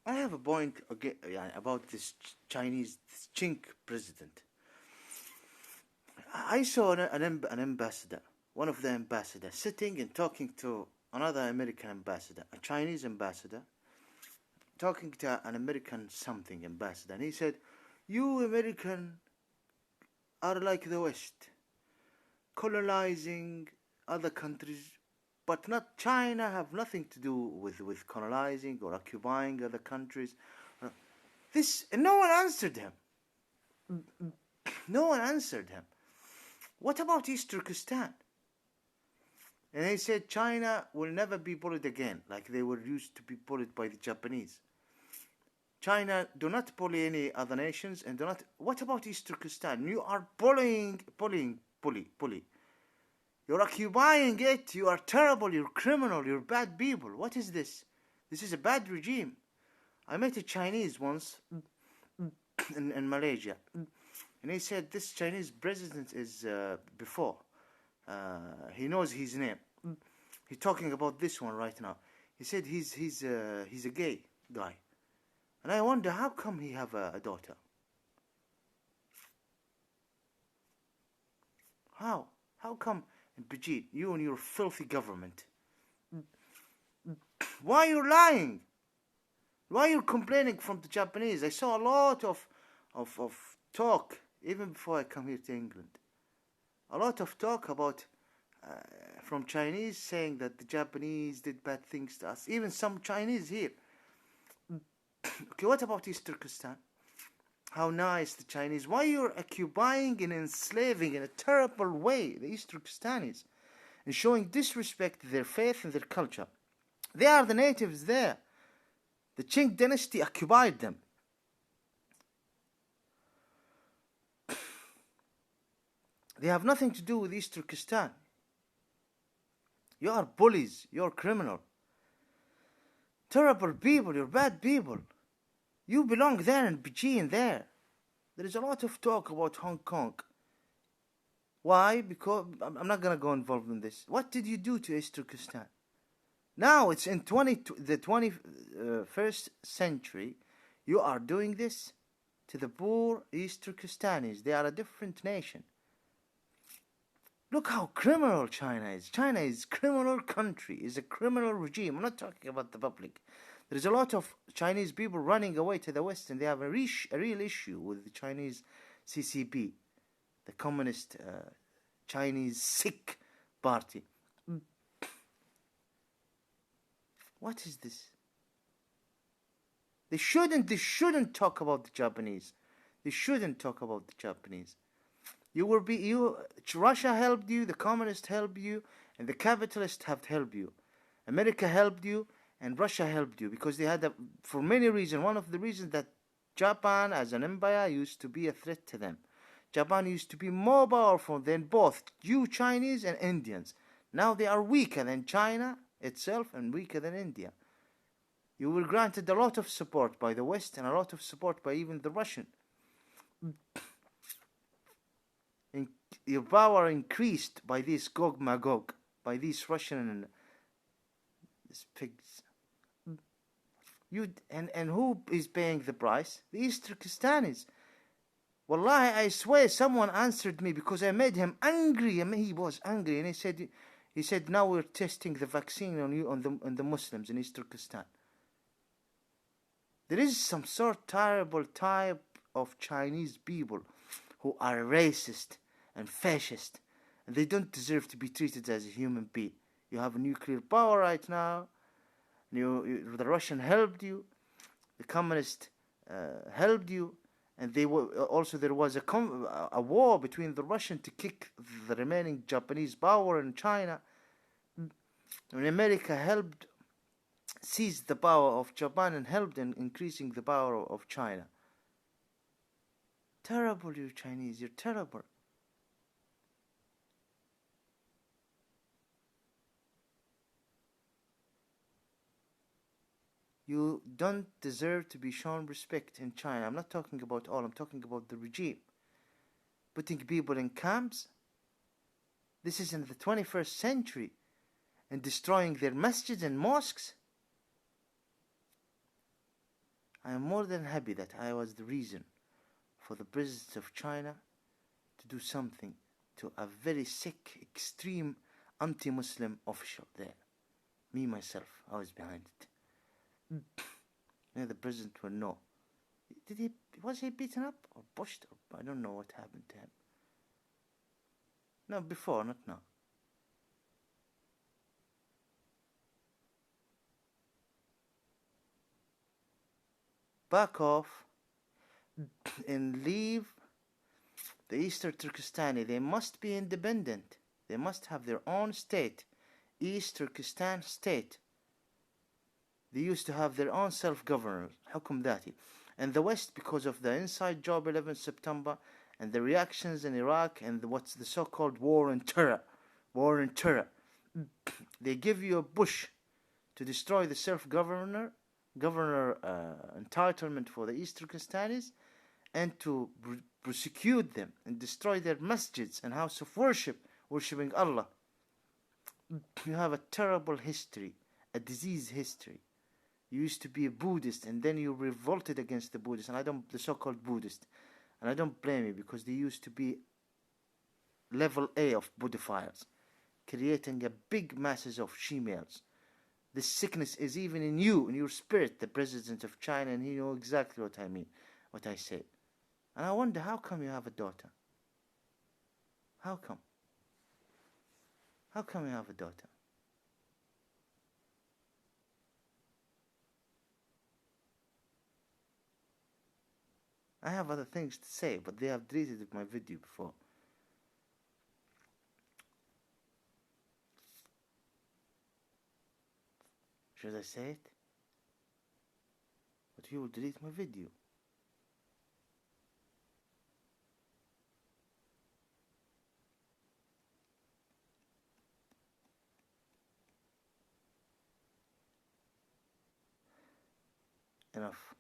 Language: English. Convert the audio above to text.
I have a point again about this this chink president. I saw an ambassador, one of the ambassadors, sitting and talking to another American ambassador, a Chinese ambassador, talking to an American something ambassador, and he said, "You American are like the West, colonizing other countries, but not China. Have nothing to do with colonizing or occupying other countries." This, and no one answered him. No one answered him. What about East Turkestan? And they said China will never be bullied again, like they were used to be bullied by the Japanese. China do not bully any other nations, and do not. What about East Turkestan? You are bullying. You're occupying it. You are terrible. You're criminal. You're bad people. What is this? This is a bad regime. I met a Chinese once in Malaysia, and he said this Chinese president is before. He knows his name. He's talking about this one right now. He said he's a gay guy, and I wonder how come he have a daughter. How come? And Bijit, you and your filthy government. Why are you lying? Why are you complaining from the Japanese? I saw a lot of talk even before I come here to England. A lot of talk about from Chinese saying that the Japanese did bad things to us. Even some Chinese here. Okay, what about East Turkestan? How nice the Chinese. Why you're occupying and enslaving in a terrible way the East Turkestanis and showing disrespect to their faith and their culture. They are the natives there. The Qing dynasty occupied them. They have nothing to do with East Turkestan. You are bullies. You're criminal. Terrible people. You're bad people. You belong there in Beijing there. There is a lot of talk about Hong Kong. Why? Because I'm not going to go involved in this. What did you do to East Turkestan? Now it's in the 21st century. You are doing this to the poor East Turkestanis. They are a different nation. Look how criminal China is. China is a criminal country. Is a criminal regime. I'm not talking about the public. There is a lot of Chinese people running away to the West, and they have a real issue with the Chinese CCP, the Communist Chinese Sikh Party. What is this? They shouldn't talk about the Japanese. They shouldn't talk about the Japanese. Russia helped you, the communists helped you, and the capitalists have helped you. America helped you, and Russia helped you, because they had for many reasons. One of the reasons that Japan as an empire used to be a threat to them. Japan used to be more powerful than both you Chinese and Indians. Now they are weaker than China itself and weaker than India. You were granted a lot of support by the West and a lot of support by even the Russian. Your power increased by this Gog Magog, by these Russian and these pigs. And who is paying the price? The East Turkestanis. Wallahi, I swear someone answered me because I made him angry. I mean, he was angry, and he said, now we're testing the vaccine on you, on the Muslims in East Turkestan. There is some terrible type of Chinese people who are racist and fascist, and they don't deserve to be treated as a human being. You have nuclear power right now. The Russian helped you, the communist helped you, and there was a war between the Russian to kick the remaining Japanese power in China. And America helped seize the power of Japan and helped in increasing the power of China. Terrible, you Chinese, you're terrible. You don't deserve to be shown respect in China. I'm not talking about all, I'm talking about the regime. Putting people in camps. This is in the 21st century. And destroying their masjids and mosques. I am more than happy that I was the reason for the president of China to do something to a very sick, extreme anti-Muslim official there. Me, myself, I was behind it. The president will know. Was he beaten up or pushed up? I don't know what happened to him. No, before, not now. Back off and leave the Eastern Turkestani. They must be independent. They must have their own state. East Turkestan state. They used to have their own self-governors. Hukum Dati. And the West, because of the inside job 11 September and the reactions in Iraq and what's the so-called war on terror. War on terror. They give you a push to destroy the self-governor entitlement for the East Turkestanis and to prosecute them and destroy their masjids and house of worship, worshipping Allah. You have a terrible history, a disease history. You used to be a Buddhist and then you revolted against the Buddhists, and the so-called Buddhist, and I don't blame you, because they used to be level A of Buddhophiles, creating a big masses of she-males. This sickness is even in you, in your spirit, the president of China, and he knows exactly what I mean, what I say. And I wonder, how come you have a daughter? How come? How come you have a daughter? I have other things to say, but they have deleted my video before. Should I say it? But you will delete my video. Enough.